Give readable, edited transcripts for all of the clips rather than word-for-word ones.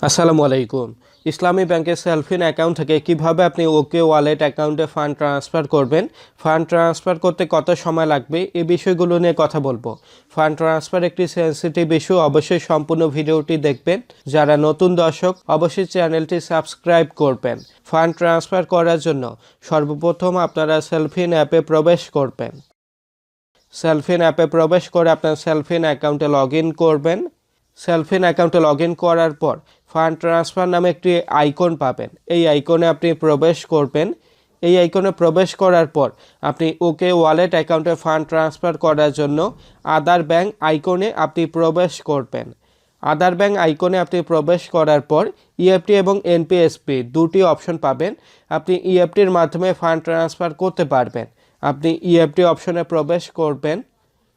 আসসালামু আলাইকুম। ইসলামী ব্যাংকের সেলফিন অ্যাকাউন্ট থেকে কিভাবে আপনি ওকে ওয়ালেট অ্যাকাউন্টে ফান্ড ট্রান্সফার করবেন, ফান্ড ট্রান্সফার করতে কত সময় লাগবে, এই বিষয়গুলো নিয়ে কথা বলবো। ফান্ড ট্রান্সফার একটি সেন্সিটিভ ইস্যু, অবশ্যই সম্পূর্ণ ভিডিওটি দেখবেন। যারা নতুন দর্শক অবশ্যই চ্যানেলটি সাবস্ক্রাইব করবেন। ফান্ড ট্রান্সফার করার জন্য সর্বপ্রথম আপনারা সেলফিন অ্যাপে প্রবেশ করবেন। সেলফিন অ্যাপে প্রবেশ করে আপনার সেলফিন অ্যাকাউন্টে লগ ইন করবেন। সেলফিন অ্যাকাউন্টে লগ ইন করার পর ফান্ড ট্রান্সফার নামে একটি আইকন পাবেন। এই আইকনে আপনি প্রবেশ করবেন। এই আইকনে প্রবেশ করার পর আপনি ওকে ওয়ালেট অ্যাকাউন্টে ফান্ড ট্রান্সফার করার জন্য আদার ব্যাংক আইকনে আপনি প্রবেশ করবেন। আদার ব্যাংক আইকনে আপনি প্রবেশ করার পর ইএফটি এবং এনপিএসপি দুটি অপশন পাবেন। আপনি ইএফটির মাধ্যমে ফান্ড ট্রান্সফার করতে পারবেন। আপনি ইএফটি অপশনে প্রবেশ করবেন।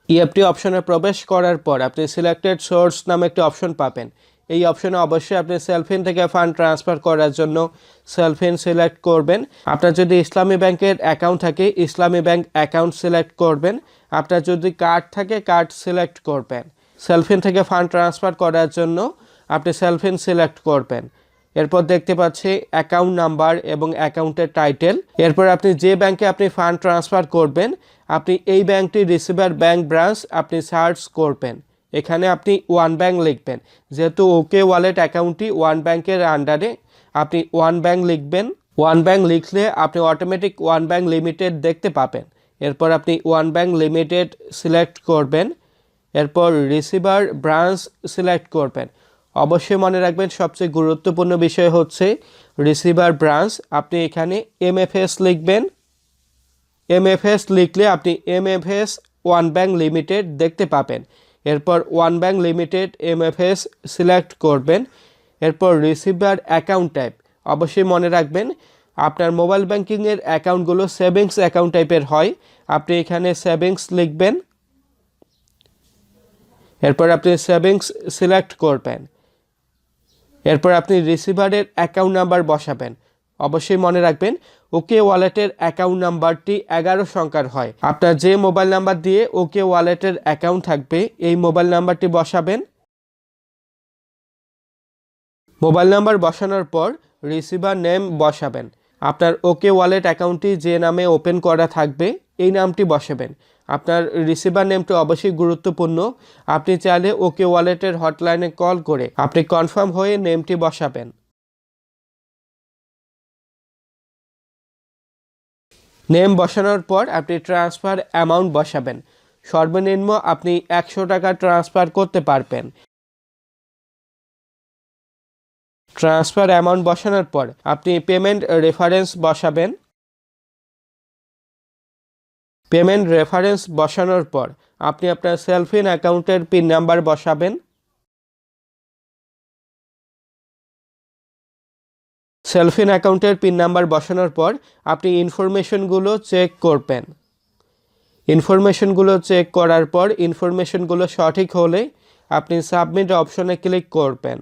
ইএফটি অপশনে প্রবেশ করার পর আপনি সিলেক্টেড সোর্স নামে একটি অপশন পাবেন। এই অপশনে অবশ্যই আপনি সেলফিন থেকে ফান্ড ট্রান্সফার করার জন্য সেলফিন সিলেক্ট করবেন। আপনার যদি ইসলামী ব্যাংকের অ্যাকাউন্ট থাকে ইসলামী ব্যাংক অ্যাকাউন্ট সিলেক্ট করবেন। আপনার যদি কার্ড থাকে কার্ড সিলেক্ট করবেন। সেলফিন থেকে ফান্ড ট্রান্সফার করার জন্য আপনি সেলফিন সিলেক্ট করবেন। এরপর দেখতে পাচ্ছি অ্যাকাউন্ট নাম্বার এবং অ্যাকাউন্টের টাইটেল। এরপর আপনি যে ব্যাংকে আপনি ফান্ড ট্রান্সফার করবেন আপনি এই ব্যাংকটি রিসিভার ব্যাংক ব্রাঞ্চ আপনি সার্চ করবেন। এখানে আপনি ওয়ান ব্যাংক লিখবেন। যেহেতু ওকে ওয়ালেট অ্যাকাউন্টটি ওয়ান ব্যাংকের আন্ডারে আপনি ওয়ান ব্যাংক লিখবেন। ওয়ান ব্যাংক লিখলে আপনি অটোমেটিক ওয়ান ব্যাংক লিমিটেড দেখতে পাবেন। এরপর আপনি ওয়ান ব্যাংক লিমিটেড সিলেক্ট করবেন। এরপর রিসিভার ব্রাঞ্চ সিলেক্ট করবেন। অবশ্যই মনে রাখবেন সবচেয়ে গুরুত্বপূর্ণ বিষয় হচ্ছে রিসিভার ব্রাঞ্চ। আপনি এখানে এমএফএস লিখবেন। এমএফএস লিখলে আপনি এমএফএস ওয়ান ব্যাংক লিমিটেড দেখতে পাবেন। এরপর one bank limited MFS select করবেন। এরপর রিসিভার অ্যাকাউন্ট টাইপ অবশ্যই মনে রাখবেন আপনার মোবাইল ব্যাংকিংয়ের অ্যাকাউন্টগুলো সেভিংস অ্যাকাউন্ট টাইপের হয়। আপনি এখানে সেভিংস লিখবেন। এরপর আপনি সেভিংস সিলেক্ট করবেন। এরপর আপনি রিসিভারের অ্যাকাউন্ট নাম্বার বসাবেন। অবশ্যই মনে রাখবেন ওকে ওয়ালেটের অ্যাকাউন্ট নাম্বারটি 11 সংখ্যার হয়। আপনার যে মোবাইল নাম্বার দিয়ে ওকে ওয়ালেটের অ্যাকাউন্ট থাকবে এই মোবাইল নাম্বারটি বসাবেন। মোবাইল নাম্বার বসানোর পর রিসিভার নেম বসাবেন। আপনার ওকে ওয়ালেট অ্যাকাউন্টটি যে নামে ওপেন করা থাকবে এই নামটি বসাবেন। আপনার রিসিভার নেমটি অবশ্যই গুরুত্বপূর্ণ। আপনি চাইলে ওকে ওয়ালেটের হটলাইনে কল করে আপনি কনফার্ম হয়ে নেমটি বসাবেন। নেম বসানোর পর আপনি ট্রান্সফার অ্যামাউন্ট বসাবেন। সর্বনিম্ন আপনি 100 টাকা ট্রান্সফার করতে পারবেন। ট্রান্সফার অ্যামাউন্ট বসানোর পর আপনি পেমেন্ট রেফারেন্স বসাবেন। পেমেন্ট রেফারেন্স বসানোর পর আপনি আপনার সেলফিন অ্যাকাউন্টের পিন নাম্বার বসাবেন। সেলফিন অ্যাকাউন্টের পিন নাম্বার বসানোর পর আপনি ইনফরমেশনগুলো চেক করবেন। ইনফরমেশনগুলো চেক করার পর ইনফরমেশনগুলো সঠিক হলে আপনি সাবমিট অপশনে ক্লিক করবেন।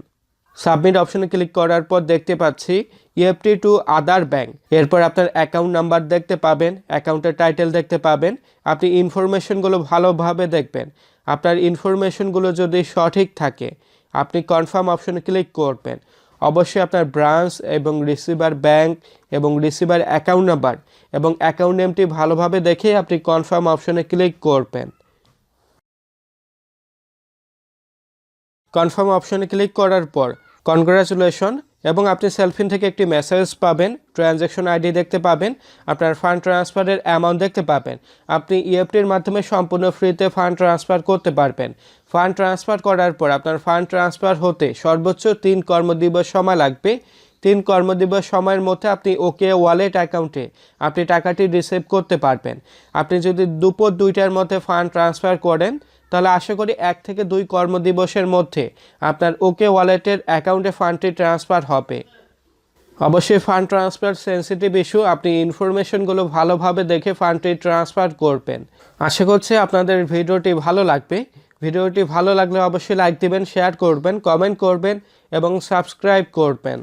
সাবমিট অপশনে ক্লিক করার পর দেখতে পাচ্ছি ইএফটি টু আদার ব্যাংক। এরপর আপনার অ্যাকাউন্ট নাম্বার দেখতে পাবেন, অ্যাকাউন্টের টাইটেল দেখতে পাবেন। আপনি ইনফরমেশনগুলো ভালোভাবে দেখবেন। আপনার ইনফরমেশনগুলো যদি সঠিক থাকে আপনি কনফার্ম অপশনে ক্লিক করবেন। অবশ্যই আপনার ব্রাঞ্চ এবং রিসিভার ব্যাংক এবং রিসিভার অ্যাকাউন্ট নাম্বার এবং অ্যাকাউন্ট নেমটি ভালোভাবে দেখে আপনি কনফার্ম অপশনে ক্লিক করবেন। কনফার্ম অপশনে ক্লিক করার পর কনগ্রাচুলেশন এবং আপনি সেলফিন থেকে একটি মেসেজ পাবেন। ট্রানজ্যাকশন আইডি দেখতে পাবেন। আপনার ফান্ড ট্রান্সফারের অ্যামাউন্ট দেখতে পাবেন। আপনি ইএফটির মাধ্যমে সম্পূর্ণ ফ্রিতে ফান্ড ট্রান্সফার করতে পারবেন। ফান্ড ট্রান্সফার করার পর আপনার ফান্ড ট্রান্সফার হতে সর্বোচ্চ 3 কর্মদিবস সময় লাগবে। 3 কর্মদিবস সময়ের মধ্যে আপনি ওকে ওয়ালেট অ্যাকাউন্টে আপনি টাকাটি রিসিভ করতে পারবেন। আপনি যদি দুপুর 2টার মধ্যে ফান্ড ট্রান্সফার করেন তাহলে আশা করি 1 থেকে 2 কর্মদিবসের মধ্যে আপনার ওকে ওয়ালেটের অ্যাকাউন্টে ফান্ডটি ট্রান্সফার হবে। অবশ্যই ফান্ড ট্রান্সফার সেন্সিটিভ ইস্যু। আপনি ইনফরমেশনগুলো ভালোভাবে দেখে ফান্ডটি ট্রান্সফার করবেন। আশা করছি আপনাদের ভিডিওটি ভালো লাগবে। ভিডিওটি ভালো লাগলে অবশ্যই লাইক দিবেন, শেয়ার করবেন, কমেন্ট করবেন এবং সাবস্ক্রাইব করবেন।